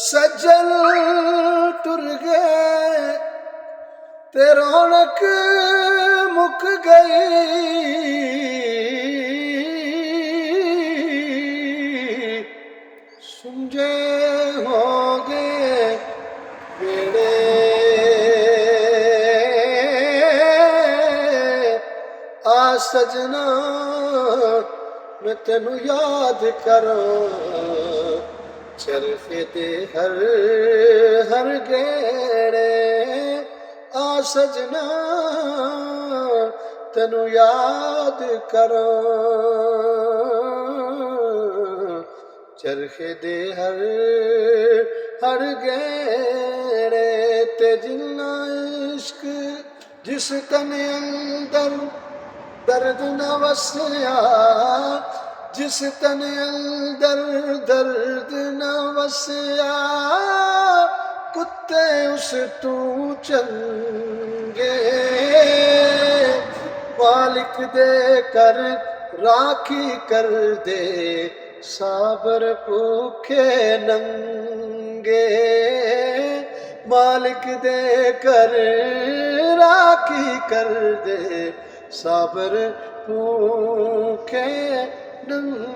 सज्जन टुर गए ते रौनक मुक गई, सुंजे हो गए बेड़े आ सजना मैं तेनू याद करो चरखे दे हर हर गेड़े आ सजना तेनू याद करो चरखे दे हर हर गेड़े ते जिन्ना इश्क जिस तन अंदर दर्द न वसया, जिस तन अंदर दर्द न वसया कुत्ते उस तू चंगे, मालिक दे कर राखी कर दे साबर भूखे नंगे, मालिक दे कर राखी कर दे साबर भूखे नंगे।